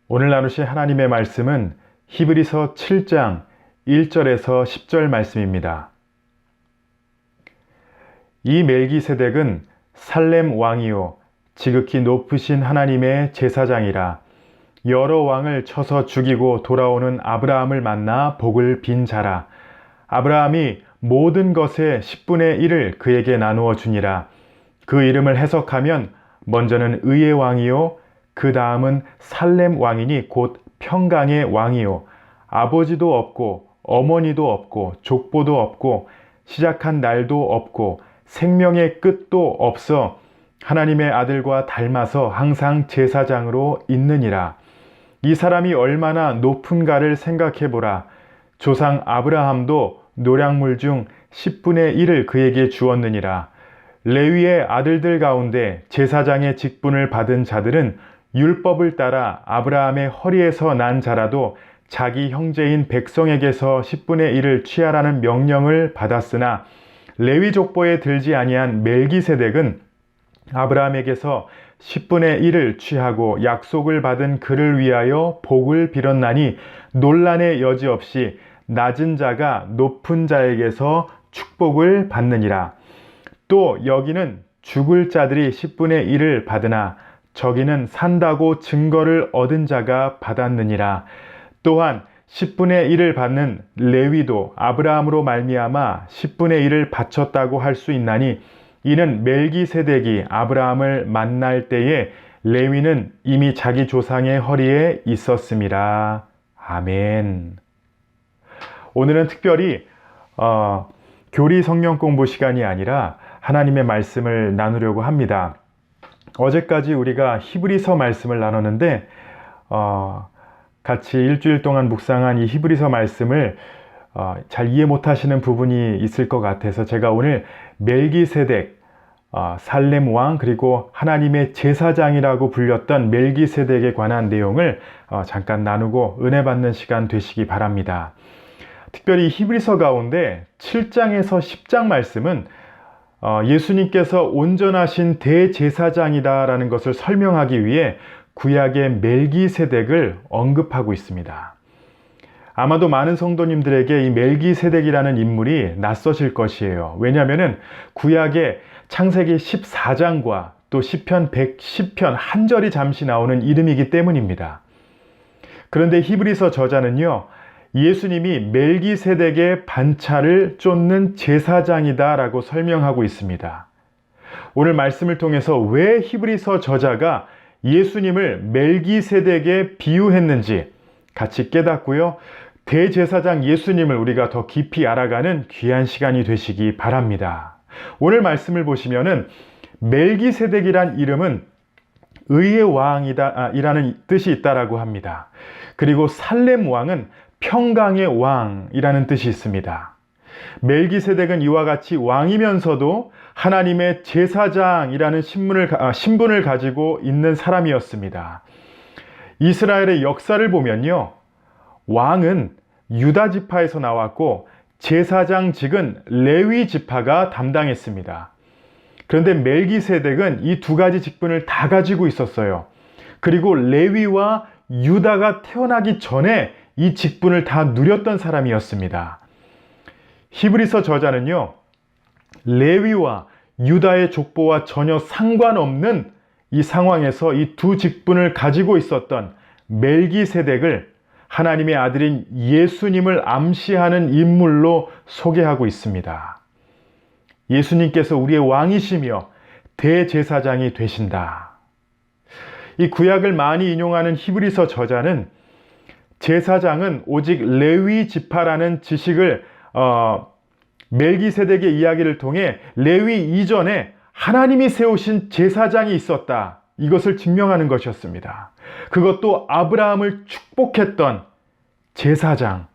오늘 나누실 하나님의 말씀은 히브리서 7장 1절에서 10절 말씀입니다. 이 멜기세덱은 살렘 왕이요 지극히 높으신 하나님의 제사장이라. 여러 왕을 쳐서 죽이고 돌아오는 아브라함을 만나 복을 빈 자라. 아브라함이 모든 것의 10분의 1을 그에게 나누어 주니라. 그 이름을 해석하면 먼저는 의의 왕이요 그 다음은 살렘 왕이니 곧 평강의 왕이요 아버지도 없고 어머니도 없고 족보도 없고 시작한 날도 없고 생명의 끝도 없어 하나님의 아들과 닮아서 항상 제사장으로 있느니라. 이 사람이 얼마나 높은가를 생각해 보라. 조상 아브라함도 노량물 중 10분의 1을 그에게 주었느니라. 레위의 아들들 가운데 제사장의 직분을 받은 자들은 율법을 따라 아브라함의 허리에서 난 자라도 자기 형제인 백성에게서 10분의 1을 취하라는 명령을 받았으나 레위 족보에 들지 아니한 멜기세덱은 아브라함에게서 10분의 1을 취하고 약속을 받은 그를 위하여 복을 빌었나니 논란의 여지 없이 낮은 자가 높은 자에게서 축복을 받느니라. 또 여기는 죽을 자들이 10분의 1을 받으나 저기는 산다고 증거를 얻은 자가 받았느니라. 또한 10분의 1을 받는 레위도 아브라함으로 말미암아 10분의 1을 바쳤다고 할 수 있나니 이는 멜기세덱이 아브라함을 만날 때에 레위는 이미 자기 조상의 허리에 있었음이라. 아멘. 오늘은 특별히 교리 성경 공부 시간이 아니라 하나님의 말씀을 나누려고 합니다. 어제까지 우리가 히브리서 말씀을 나눴는데 같이 일주일 동안 묵상한 이 히브리서 말씀을 잘 이해 못하시는 부분이 있을 것 같아서 제가 오늘 멜기세덱, 살렘 왕 그리고 하나님의 제사장이라고 불렸던 멜기세덱에 관한 내용을 잠깐 나누고 은혜 받는 시간 되시기 바랍니다. 특별히 히브리서 가운데 7장에서 10장 말씀은 예수님께서 온전하신 대제사장이다라는 것을 설명하기 위해 구약의 멜기세덱을 언급하고 있습니다. 아마도 많은 성도님들에게 이 멜기세덱이라는 인물이 낯서실 것이에요. 왜냐하면 구약의 창세기 14장과 또 시편 110편 한 절이 잠시 나오는 이름이기 때문입니다. 그런데 히브리서 저자는요, 예수님이 멜기세덱의 반차를 쫓는 제사장이다 라고 설명하고 있습니다. 오늘 말씀을 통해서 왜 히브리서 저자가 예수님을 멜기세덱에 비유했는지 같이 깨닫고요. 대제사장 예수님을 우리가 더 깊이 알아가는 귀한 시간이 되시기 바랍니다. 오늘 말씀을 보시면은 멜기세덱이란 이름은 의의 왕이다 이라는 뜻이 있다라고 합니다. 그리고 살렘 왕은 평강의 왕이라는 뜻이 있습니다. 멜기세덱은 이와 같이 왕이면서도 하나님의 제사장이라는 신분을 가지고 있는 사람이었습니다. 이스라엘의 역사를 보면요, 왕은 유다 지파에서 나왔고 제사장직은 레위 지파가 담당했습니다. 그런데 멜기세덱은 이 두 가지 직분을 다 가지고 있었어요. 그리고 레위와 유다가 태어나기 전에 이 직분을 다 누렸던 사람이었습니다. 히브리서 저자는요, 레위와 유다의 족보와 전혀 상관없는 이 상황에서 이 두 직분을 가지고 있었던 멜기세덱을 하나님의 아들인 예수님을 암시하는 인물로 소개하고 있습니다. 예수님께서 우리의 왕이시며 대제사장이 되신다. 이 구약을 많이 인용하는 히브리서 저자는 제사장은 오직 레위 지파라는 지식을 멜기세덱의 이야기를 통해 레위 이전에 하나님이 세우신 제사장이 있었다, 이것을 증명하는 것이었습니다. 그것도 아브라함을 축복했던 제사장,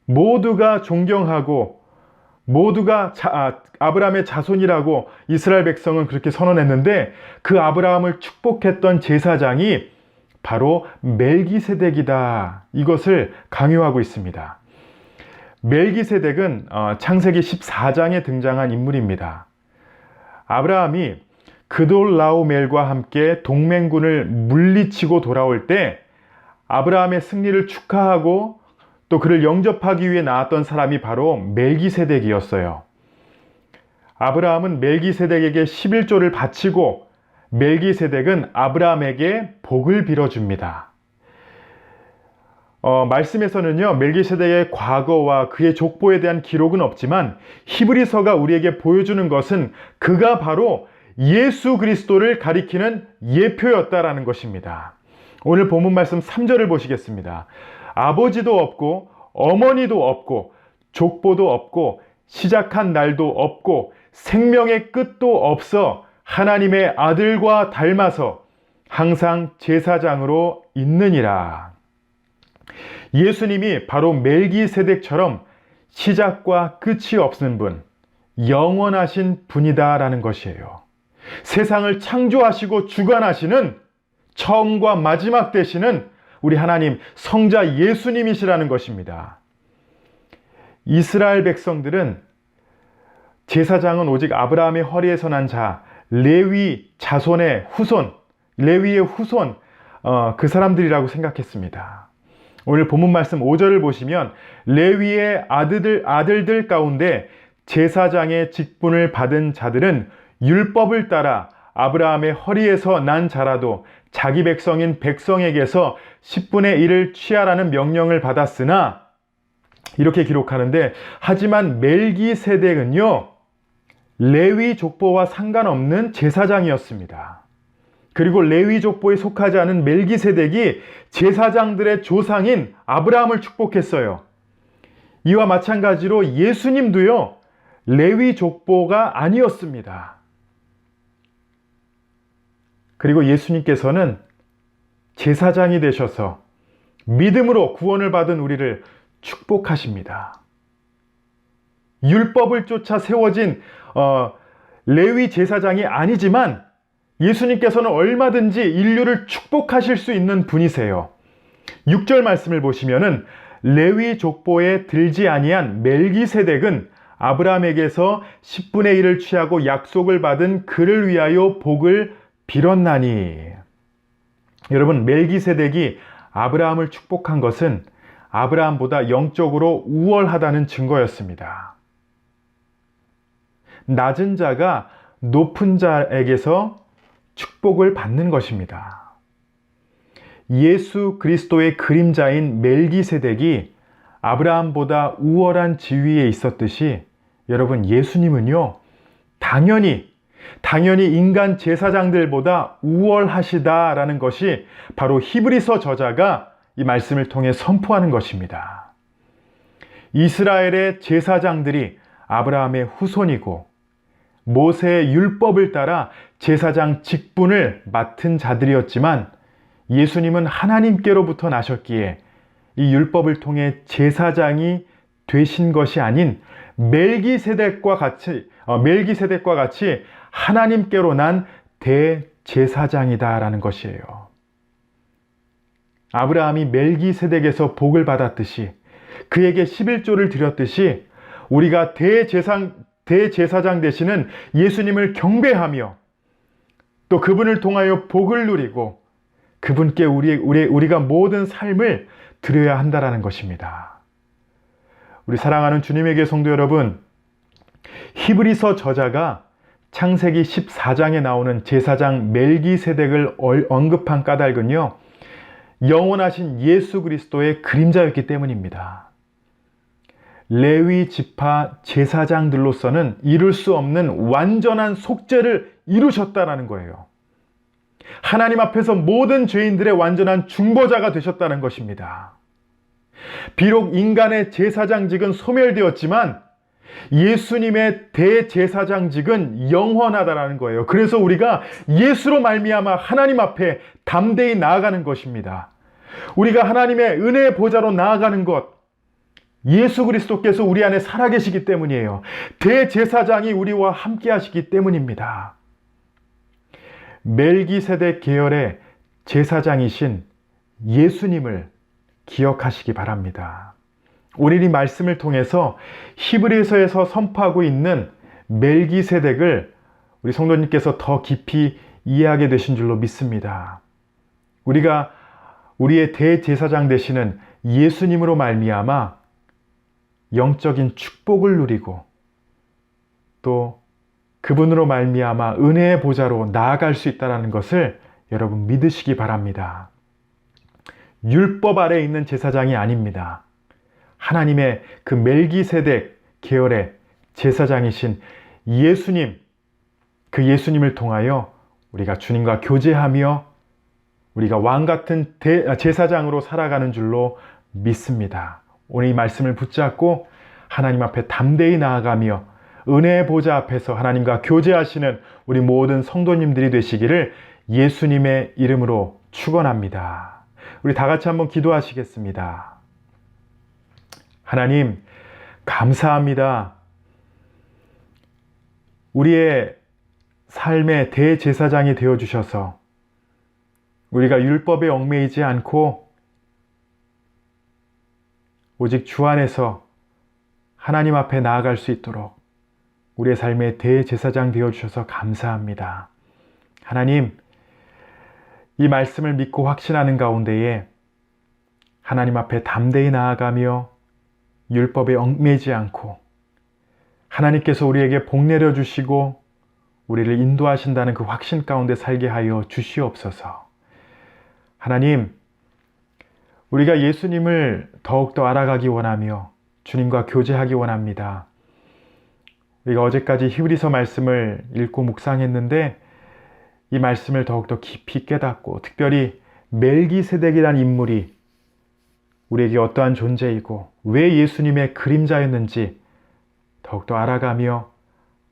모두가 존경하고 모두가 아브라함의 자손이라고 이스라엘 백성은 그렇게 선언했는데 그 아브라함을 축복했던 제사장이 바로 멜기세덱이다, 이것을 강요하고 있습니다. 멜기세덱은 창세기 14장에 등장한 인물입니다. 아브라함이 그돌라오멜과 함께 동맹군을 물리치고 돌아올 때 아브라함의 승리를 축하하고 또 그를 영접하기 위해 나왔던 사람이 바로 멜기세덱이었어요. 아브라함은 멜기세덱에게 11조를 바치고 멜기세덱은 아브라함에게 복을 빌어줍니다. 말씀에서는요, 멜기세덱의 과거와 그의 족보에 대한 기록은 없지만 히브리서가 우리에게 보여주는 것은 그가 바로 예수 그리스도를 가리키는 예표였다라는 것입니다. 오늘 본문 말씀 3절을 보시겠습니다. 아버지도 없고 어머니도 없고 족보도 없고 시작한 날도 없고 생명의 끝도 없어 하나님의 아들과 닮아서 항상 제사장으로 있느니라. 예수님이 바로 멜기세덱처럼 시작과 끝이 없는 분, 영원하신 분이다라는 것이에요. 세상을 창조하시고 주관하시는 처음과 마지막 되시는 우리 하나님 성자 예수님이시라는 것입니다. 이스라엘 백성들은 제사장은 오직 아브라함의 허리에서 난 자, 레위 자손의 후손, 레위의 후손, 그 사람들이라고 생각했습니다. 오늘 본문 말씀 5절을 보시면 레위의 아들들 가운데 제사장의 직분을 받은 자들은 율법을 따라 아브라함의 허리에서 난 자라도 자기 백성인 백성에게서 10분의 1을 취하라는 명령을 받았으나 이렇게 기록하는데 하지만 멜기세덱은요 레위 족보와 상관없는 제사장이었습니다. 그리고 레위 족보에 속하지 않은 멜기세덱이 제사장들의 조상인 아브라함을 축복했어요. 이와 마찬가지로 예수님도요 레위 족보가 아니었습니다. 그리고 예수님께서는 제사장이 되셔서 믿음으로 구원을 받은 우리를 축복하십니다. 율법을 쫓아 세워진 레위 제사장이 아니지만 예수님께서는 얼마든지 인류를 축복하실 수 있는 분이세요. 6절 말씀을 보시면은 레위 족보에 들지 아니한 멜기세덱은 아브라함에게서 10분의 1을 취하고 약속을 받은 그를 위하여 복을 빌었나니. 여러분, 멜기세덱이 아브라함을 축복한 것은 아브라함보다 영적으로 우월하다는 증거였습니다. 낮은 자가 높은 자에게서 축복을 받는 것입니다. 예수 그리스도의 그림자인 멜기세덱이 아브라함보다 우월한 지위에 있었듯이 여러분, 예수님은요 당연히 인간 제사장들보다 우월하시다라는 것이 바로 히브리서 저자가 이 말씀을 통해 선포하는 것입니다. 이스라엘의 제사장들이 아브라함의 후손이고 모세의 율법을 따라 제사장 직분을 맡은 자들이었지만 예수님은 하나님께로부터 나셨기에 이 율법을 통해 제사장이 되신 것이 아닌 멜기세덱과 같이 하나님께로 난 대제사장이다라는 것이에요. 아브라함이 멜기세덱에서 복을 받았듯이 그에게 11조를 드렸듯이 우리가 대제사장 되시는 예수님을 경배하며 또 그분을 통하여 복을 누리고 그분께 우리가 모든 삶을 드려야 한다라는 것입니다. 우리 사랑하는 주님에게 성도 여러분, 히브리서 저자가 창세기 14장에 나오는 제사장 멜기세덱을 언급한 까닭은요, 영원하신 예수 그리스도의 그림자였기 때문입니다. 레위 지파 제사장들로서는 이룰 수 없는 완전한 속죄를 이루셨다는 거예요. 하나님 앞에서 모든 죄인들의 완전한 중보자가 되셨다는 것입니다. 비록 인간의 제사장직은 소멸되었지만 예수님의 대제사장직은 영원하다라는 거예요. 그래서 우리가 예수로 말미암아 하나님 앞에 담대히 나아가는 것입니다. 우리가 하나님의 은혜의 보좌로 나아가는 것, 예수 그리스도께서 우리 안에 살아계시기 때문이에요. 대제사장이 우리와 함께 하시기 때문입니다. 멜기세덱 계열의 제사장이신 예수님을 기억하시기 바랍니다. 오늘 이 말씀을 통해서 히브리서에서 선포하고 있는 멜기세덱을 우리 성도님께서 더 깊이 이해하게 되신 줄로 믿습니다. 우리가 우리의 대제사장 되시는 예수님으로 말미암아 영적인 축복을 누리고 또 그분으로 말미암아 은혜의 보좌로 나아갈 수 있다는 것을 여러분 믿으시기 바랍니다. 율법 아래에 있는 제사장이 아닙니다. 하나님의 그 멜기세덱 계열의 제사장이신 예수님, 그 예수님을 통하여 우리가 주님과 교제하며 우리가 왕 같은 제사장으로 살아가는 줄로 믿습니다. 오늘 이 말씀을 붙잡고 하나님 앞에 담대히 나아가며 은혜의 보좌 앞에서 하나님과 교제하시는 우리 모든 성도님들이 되시기를 예수님의 이름으로 축원합니다. 우리 다 같이 한번 기도하시겠습니다. 하나님, 감사합니다. 우리의 삶의 대제사장이 되어주셔서 우리가 율법에 얽매이지 않고 오직 주 안에서 하나님 앞에 나아갈 수 있도록 우리의 삶의 대제사장 되어주셔서 감사합니다. 하나님, 이 말씀을 믿고 확신하는 가운데에 하나님 앞에 담대히 나아가며 율법에 얽매이지 않고 하나님께서 우리에게 복 내려주시고 우리를 인도하신다는 그 확신 가운데 살게 하여 주시옵소서. 하나님, 우리가 예수님을 더욱더 알아가기 원하며 주님과 교제하기 원합니다. 우리가 어제까지 히브리서 말씀을 읽고 묵상했는데 이 말씀을 더욱더 깊이 깨닫고 특별히 멜기세덱이라는 인물이 우리에게 어떠한 존재이고 왜 예수님의 그림자였는지 더욱더 알아가며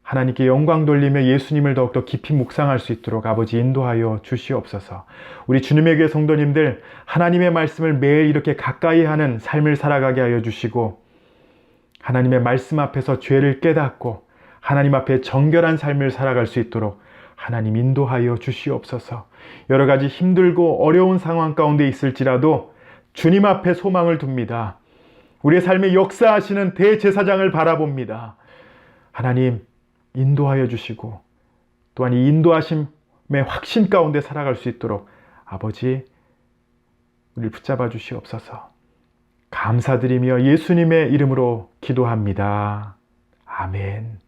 하나님께 영광 돌리며 예수님을 더욱더 깊이 묵상할 수 있도록 아버지 인도하여 주시옵소서. 우리 주님의 교회 성도님들 하나님의 말씀을 매일 이렇게 가까이 하는 삶을 살아가게 하여 주시고 하나님의 말씀 앞에서 죄를 깨닫고 하나님 앞에 정결한 삶을 살아갈 수 있도록 하나님 인도하여 주시옵소서. 여러 가지 힘들고 어려운 상황 가운데 있을지라도 주님 앞에 소망을 둡니다. 우리의 삶에 역사하시는 대제사장을 바라봅니다. 하나님 인도하여 주시고 또한 이 인도하심의 확신 가운데 살아갈 수 있도록 아버지 우리를 붙잡아 주시옵소서. 감사드리며 예수님의 이름으로 기도합니다. 아멘.